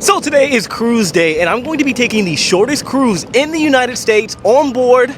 So today is cruise day, and I'm going to be taking the shortest cruise in the United States on board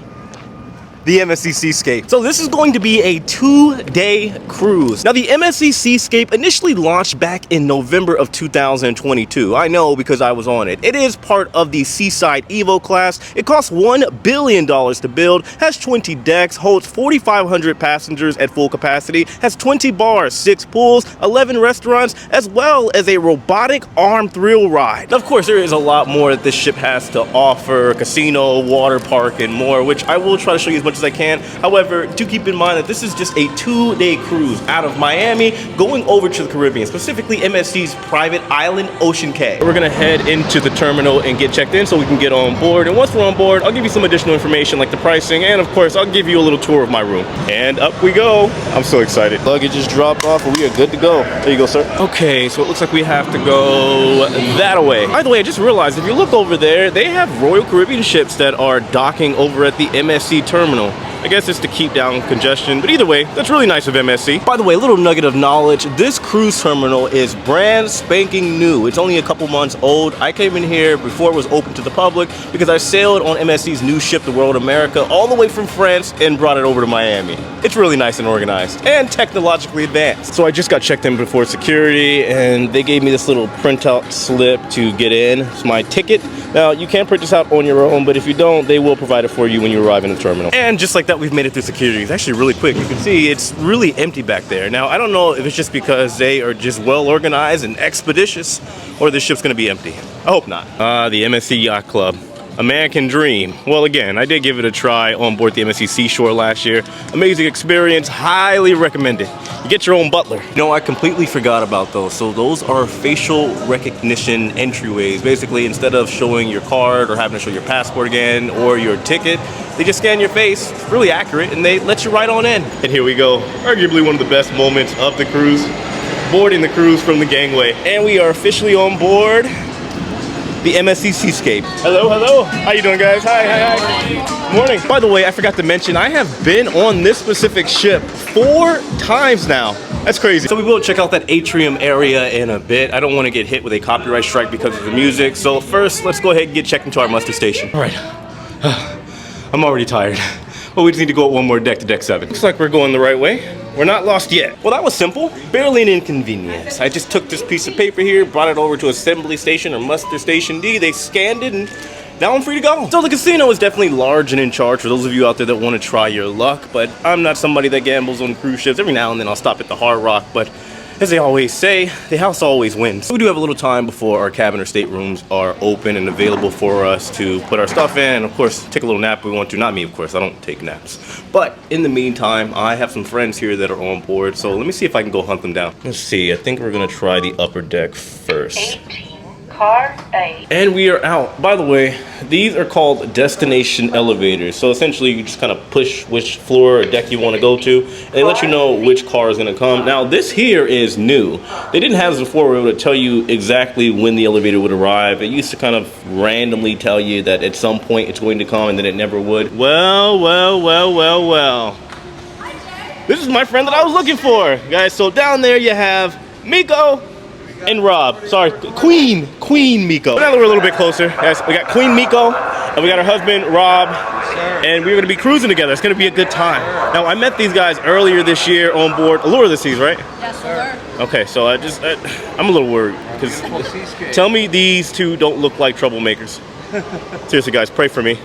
the MSC Seascape. So this is going to be a 2-day cruise. Now the MSC Seascape initially launched back in November of 2022. I know because I was on it. It is part of the Seaside Evo class. It costs $1 billion to build, has 20 decks, holds 4,500 passengers at full capacity, has 20 bars, 6 pools, 11 restaurants, as well as a robotic arm thrill ride. Now, of course, there is a lot more that this ship has to offer: a casino, water park, and more, which I will try to show you as much as I can. However, do keep in mind that this is just a 2-day cruise out of Miami going over to the Caribbean, specifically MSC's private island, Ocean Cay. We're gonna head into the terminal and get checked in so we can get on board. And once we're on board, I'll give you some additional information like the pricing, and of course, I'll give you a little tour of my room. And up we go. I'm so excited. Luggage is dropped off and we are good to go. There you go, sir. Okay, so it looks like we have to go that way. By the way, I just realized if you look over there, they have Royal Caribbean ships that are docking over at the MSC terminal. I guess it's to keep down congestion, but either way, that's really nice of MSC. By the way, a little nugget of knowledge, this cruise terminal is brand spanking new. It's only a couple months old. I came in here before it was open to the public because I sailed on MSC's new ship, the World America, all the way from France and brought it over to Miami. It's really nice and organized and technologically advanced. So I just got checked in before security and they gave me this little printout slip to get in. It's my ticket. Now, you can print this out on your own, but if you don't, they will provide it for you when you arrive in the terminal. And just like that, we've made it through security. It's actually really quick. You can see it's really empty back there. Now, I don't know if it's just because they are just well organized and expeditious, or this ship's gonna be empty. I hope not. The MSC Yacht Club. American dream. Well, again, I did give it a try on board the MSC Seashore last year. Amazing experience, highly recommended. You get your own butler. No, I completely forgot about those. So those are facial recognition entryways. Basically, instead of showing your card or having to show your passport again or your ticket, they just scan your face. It's really accurate and they let you right on in. And here we go. Arguably one of the best moments of the cruise. Boarding the cruise from the gangway. And we are officially on board the MSC Seascape. Hello, hello. How you doing, guys? Hi. Morning. By the way, I forgot to mention, I have been on this specific ship 4 times now. That's crazy. So we will check out that atrium area in a bit. I don't want to get hit with a copyright strike because of the music. So first, let's go ahead and get checked into our muster station. All right. I'm already tired. But we just need to go up one more deck to deck 7. Looks like we're going the right way. We're not lost yet. Well, that was simple. Barely an inconvenience. I just took this piece of paper here, brought it over to assembly station or muster station D. They scanned it and now I'm free to go. So the casino is definitely large and in charge for those of you out there that want to try your luck, but I'm not somebody that gambles on cruise ships. Every now and then I'll stop at the Hard Rock, but as they always say, the house always wins. So we do have a little time before our cabin or staterooms are open and available for us to put our stuff in, and of course, take a little nap if we want to. Not me, of course, I don't take naps. But in the meantime, I have some friends here that are on board, so let me see if I can go hunt them down. Let's see, I think we're gonna try the upper deck first. 18, car 8. And we are out. By the way, these are called destination elevators. So essentially you just kind of push which floor or deck you want to go to, and they let you know which car is going to come. Now this here is new. They didn't have this before where it would tell you exactly when the elevator would arrive. It used to kind of randomly tell you that at some point it's going to come and then it never would. Well. This is my friend that I was looking for, guys. So down there you have Miko and Rob. Sorry, Queen Miko. Now that we're a little bit closer, guys, we got Queen Miko and we got her husband Rob, and we're gonna be cruising together. It's gonna be a good time. Now I met these guys earlier this year on board Allure of the Seas, right? Yes, sir. Okay, so I'm a little worried because tell me these two don't look like troublemakers. Seriously, guys, pray for me.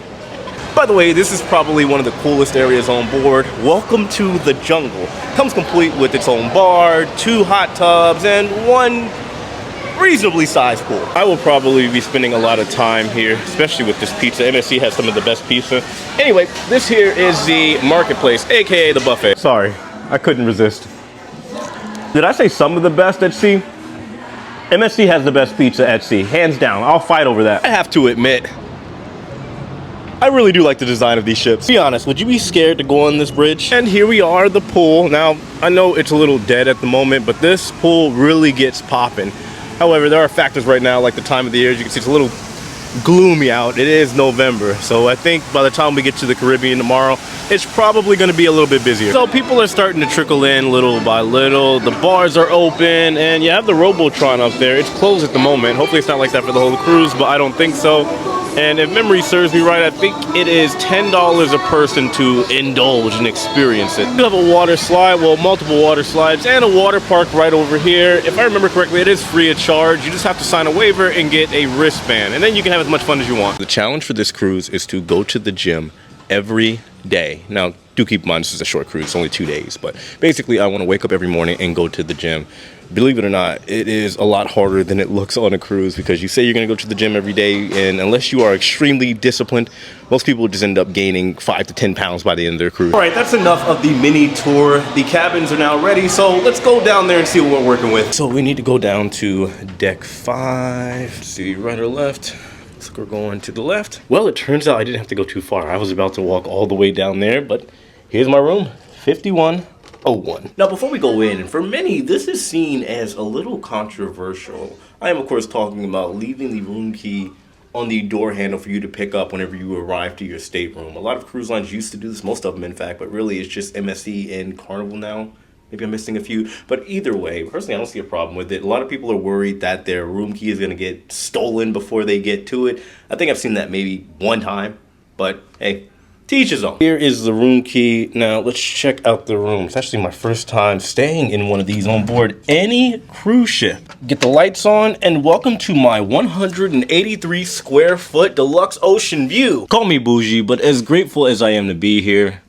By the way, this is probably one of the coolest areas on board. Welcome to the jungle. Comes complete with its own bar, 2 hot tubs, and 1 reasonably sized pool. I will probably be spending a lot of time here, especially with this pizza. MSC has some of the best pizza. Anyway, this here is the marketplace, aka the buffet. Sorry, I couldn't resist. Did I say some of the best at sea? MSC has the best pizza at sea, hands down. I'll fight over that. I have to admit, I really do like the design of these ships. Be honest, would you be scared to go on this bridge? And here we are, the pool. Now, I know it's a little dead at the moment, but this pool really gets popping. However, there are factors right now, like the time of the year. As you can see, it's a little gloomy out. It is November, so I think by the time we get to the Caribbean tomorrow, it's probably going to be a little bit busier. So people are starting to trickle in little by little. The bars are open, and you have the Robotron up there. It's closed at the moment. Hopefully it's not like that for the whole cruise, but I don't think so. And if memory serves me right, I think it is $10 a person to indulge and experience it. You have a water slide, well, multiple water slides, and a water park right over here. If I remember correctly, it is free of charge. You just have to sign a waiver and get a wristband, and then you can have as much fun as you want. The challenge for this cruise is to go to the gym every day. Now, do keep in mind this is a short cruise, it's only 2 days, but basically I want to wake up every morning and go to the gym. Believe it or not, it is a lot harder than it looks on a cruise, because you say you're going to go to the gym every day, and unless you are extremely disciplined, most people just end up gaining 5 to 10 pounds by the end of their cruise. All right, that's enough of the mini tour. The cabins are now ready, so let's go down there and see what we're working with. So we need to go down to deck 5. Let's see, right or left? Looks like we're going to the left. Well, it turns out I didn't have to go too far. I was about to walk all the way down there, but here's my room, 5101. Now, before we go in, and for many, this is seen as a little controversial. I am, of course, talking about leaving the room key on the door handle for you to pick up whenever you arrive to your stateroom. A lot of cruise lines used to do this, most of them, in fact, but really it's just MSC and Carnival now. Maybe I'm missing a few, but either way, personally, I don't see a problem with it. A lot of people are worried that their room key is going to get stolen before they get to it. I think I've seen that maybe one time, but hey, to each his own. Here is the room key. Now, let's check out the room. It's actually my first time staying in one of these on board any cruise ship. Get the lights on, and welcome to my 183 square foot deluxe ocean view. Call me bougie, but as grateful as I am to be here,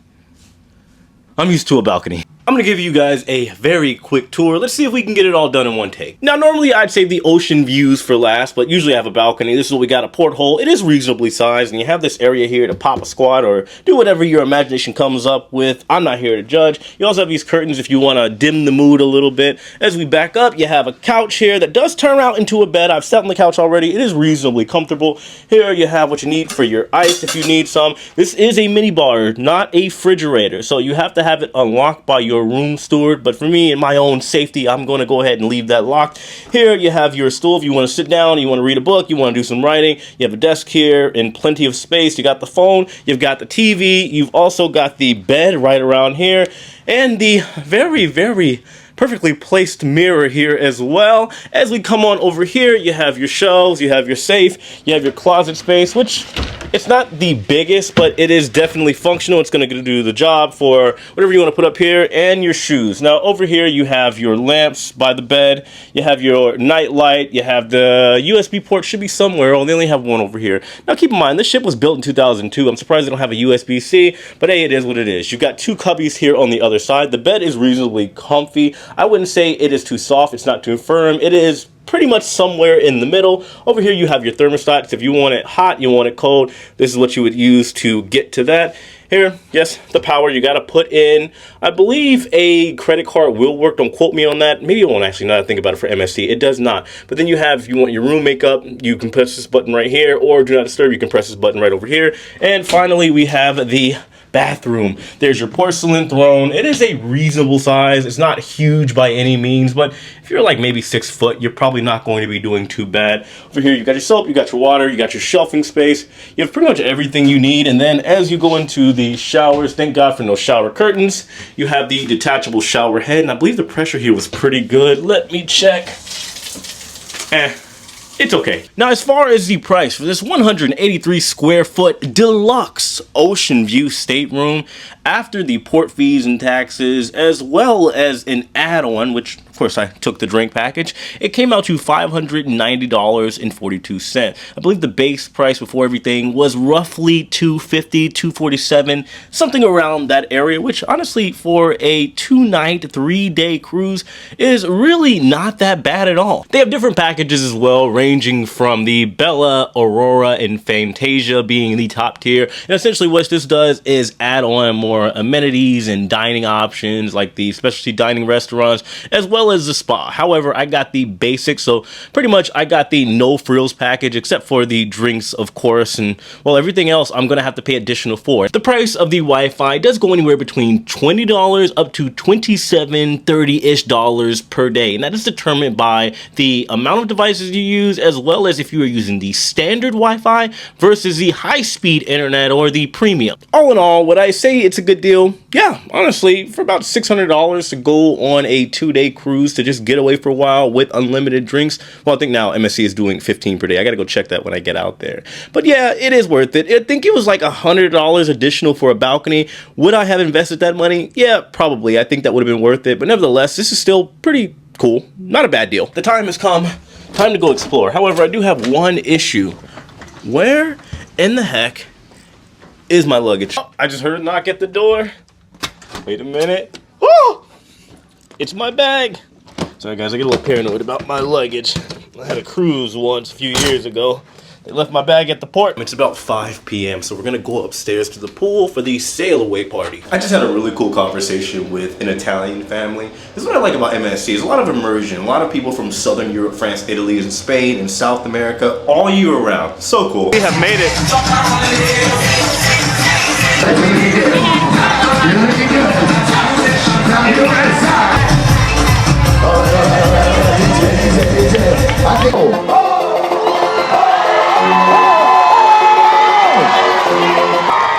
I'm used to a balcony. I'm gonna give you guys a very quick tour. Let's see if we can get it all done in one take. Now, normally I'd save the ocean views for last, but usually I have a balcony. This is what we got, a porthole. It is reasonably sized, and you have this area here to pop a squat or do whatever your imagination comes up with. I'm not here to judge. You also have these curtains if you wanna dim the mood a little bit. As we back up, you have a couch here that does turn out into a bed. I've sat on the couch already. It is reasonably comfortable. Here you have what you need for your ice if you need some. This is a mini bar, not a refrigerator, so you have to have it unlocked by your room steward, but for me, in my own safety, I'm going to go ahead and leave that locked. Here you have your stool if you want to sit down, you want to read a book, you want to do some writing. You have a desk here and plenty of space. You got the phone, you've got the TV, you've also got the bed right around here, and the very, very perfectly placed mirror here as well. As we come on over here, you have your shelves, you have your safe, you have your closet space, which it's not the biggest, but it is definitely functional. It's going to do the job for whatever you want to put up here, and your shoes. Now over here you have your lamps by the bed, you have your night light, you have the USB port, should be somewhere. Oh, they only have one over here. Now keep in mind, this ship was built in 2002. I'm surprised they don't have a USB-C, but hey, it is what it is. You've got two cubbies here on the other side. The bed is reasonably comfy. I wouldn't say it is too soft, it's not too firm. It is pretty much somewhere in the middle. Over here you have your thermostats. If you want it hot, you want it cold, this is what you would use to get to that. Here, yes, the power, you got to put in, I believe a credit card will work. Don't quote me on that. Maybe it won't actually, now that I think about it, for MSC. It does not. But then you have, if you want your room makeup, you can press this button right here, or do not disturb, you can press this button right over here. And finally, we have the bathroom. There's your porcelain throne. It is a reasonable size. It's not huge by any means, but if you're like maybe 6 foot, you're probably not going to be doing too bad. Over here, you got your soap, you got your water, you got your shelving space. You have pretty much everything you need. And then as you go into the showers, thank God for no shower curtains. You have the detachable shower head, and I believe the pressure here was pretty good. Let me check. It's okay. Now, as far as the price for this 183 square foot deluxe ocean view stateroom, after the port fees and taxes, as well as an add-on, which of course I took the drink package, it came out to $590.42. I believe the base price before everything was roughly $250, $247, something around that area, which honestly for a 2-night, 3-day cruise is really not that bad at all. They have different packages as well, ranging from the Bella, Aurora, and Fantasia being the top tier. And essentially what this does is add on more amenities and dining options like the specialty dining restaurants, as well well as the spa. However, I got the basics, so pretty much I got the no frills package except for the drinks, of course, and well, everything else I'm gonna have to pay additional for. The price of the Wi-Fi does go anywhere between $20 up to $27, $30-ish per day, and that is determined by the amount of devices you use, as well as if you are using the standard Wi-Fi versus the high-speed internet or the premium. All in all, would I say it's a good deal? Yeah, honestly, for about $600 to go on a 2-day cruise to just get away for a while with unlimited drinks. Well, I think now MSC is doing 15 per day. I gotta go check that when I get out there. But yeah, it is worth it. I think it was like $100 additional for a balcony. Would I have invested that money? Yeah, probably. I think that would have been worth it. But nevertheless, this is still pretty cool. Not a bad deal. The time has come. Time to go explore. However, I do have one issue. Where in the heck is my luggage? Oh, I just heard a knock at the door. Wait a minute. Oh! It's my bag. Sorry guys, I get a little paranoid about my luggage. I had a cruise once a few years ago. They left my bag at the port. It's about 5 p.m. so we're gonna go upstairs to the pool for the sail away party. I just had a really cool conversation with an Italian family. This is what I like about MSC. There's a lot of immersion. A lot of people from Southern Europe, France, Italy, and Spain, and South America, all year round. So cool. We have made it.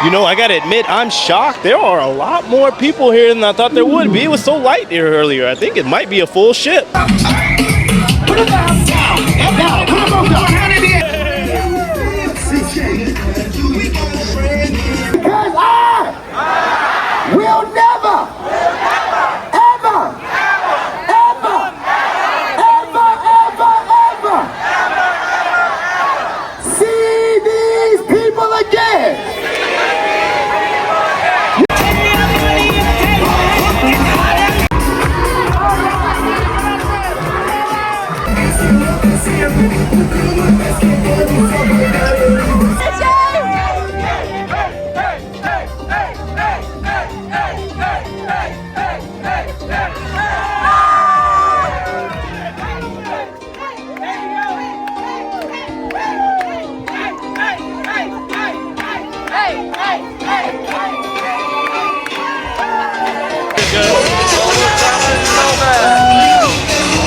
You know, I gotta admit, I'm shocked. There are a lot more people here than I thought there would be. It was so light here earlier. I think it might be a full ship.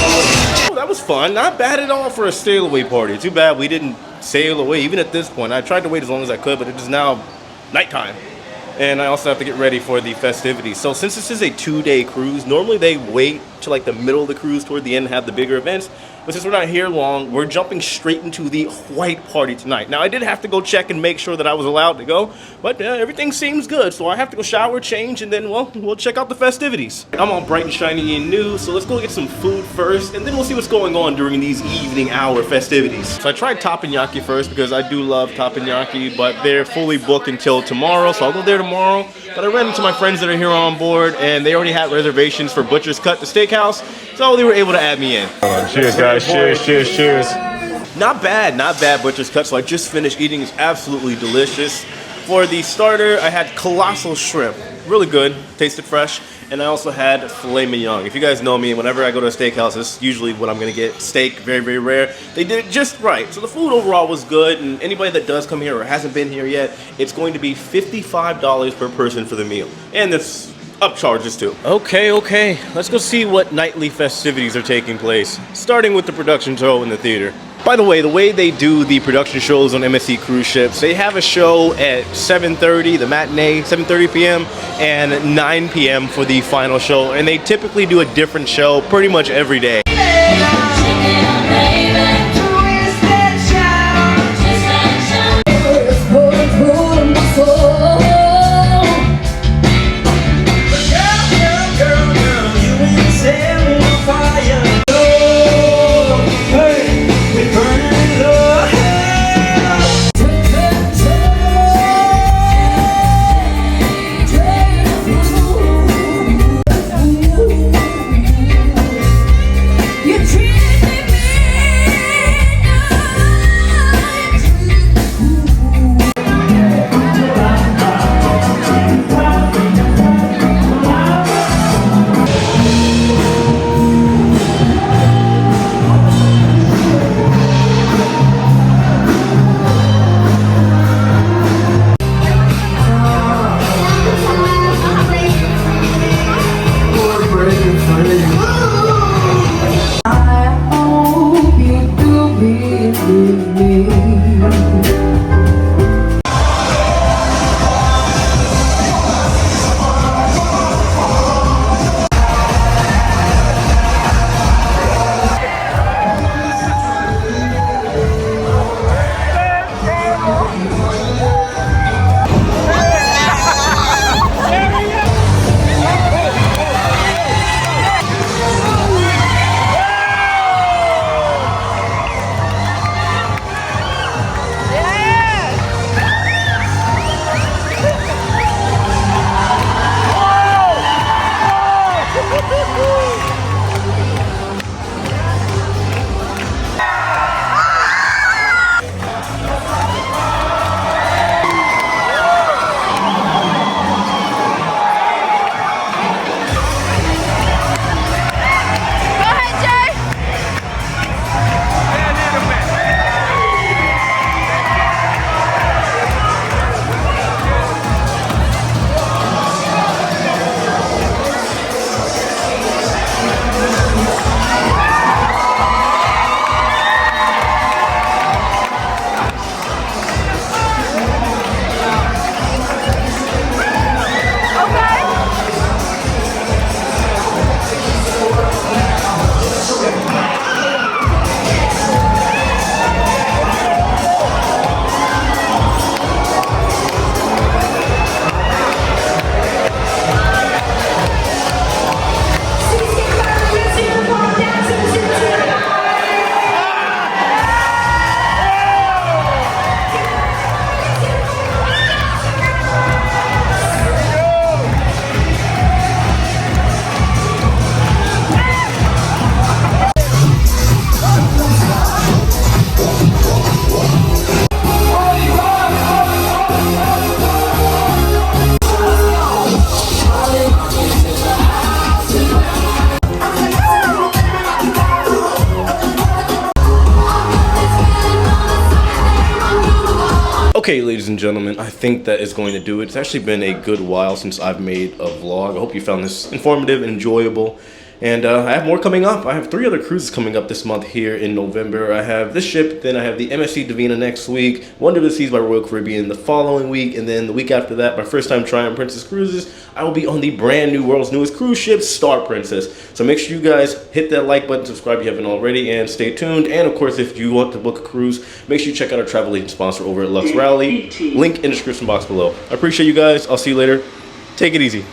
That was fun. Not bad at all for a sail away party. Too bad we didn't sail away even at this point. I tried to wait as long as I could, but it is now nighttime. And I also have to get ready for the festivities. So since this is a 2-day cruise, normally they wait to like the middle of the cruise toward the end and have the bigger events. But since we're not here long, we're jumping straight into the white party tonight. Now, I did have to go check and make sure that I was allowed to go, but everything seems good. So I have to go shower, change, and then, well, we'll check out the festivities. I'm all bright and shiny and new, so let's go get some food first, and then we'll see what's going on during these evening hour festivities. So I tried teppanyaki first because I do love teppanyaki, but they're fully booked until tomorrow, so I'll go there tomorrow. But I ran into my friends that are here on board, and they already had reservations for Butcher's Cut, the steakhouse, so they were able to add me in. Cheers, guys. Cheers, cheers, cheers. Not bad Butcher's Cut. So I just finished eating. It's absolutely delicious. For the starter, I had colossal shrimp. Really good, tasted fresh. And I also had filet mignon. If you guys know me, whenever I go to a steakhouse, this is usually what I'm gonna get. Steak, very, very rare. They did it just right. So the food overall was good, and anybody that does come here or hasn't been here yet, it's going to be $55 per person for the meal. And this up charges too. Okay, let's go see what nightly festivities are taking place, starting with the production show in the theater. By the way they do the production shows on MSC cruise ships, they have a show at 7:30, the matinee, 7:30 p.m. and 9 p.m. for the final show, and they typically do a different show pretty much every day. Okay, ladies and gentlemen, I think that is going to do it. It's actually been a good while since I've made a vlog. I hope you found this informative and enjoyable. And I have more coming up. I have 3 other cruises coming up this month here in November. I have this ship, then I have the MSC Divina next week, Wonder of the Seas by Royal Caribbean the following week, and then the week after that, my first time trying Princess Cruises, I will be on the brand new world's newest cruise ship, Star Princess. So make sure you guys hit that like button, subscribe if you haven't already, and stay tuned. And of course, if you want to book a cruise, make sure you check out our travel agent sponsor over at Lux Rally. Link in the description box below. I appreciate you guys. I'll see you later. Take it easy.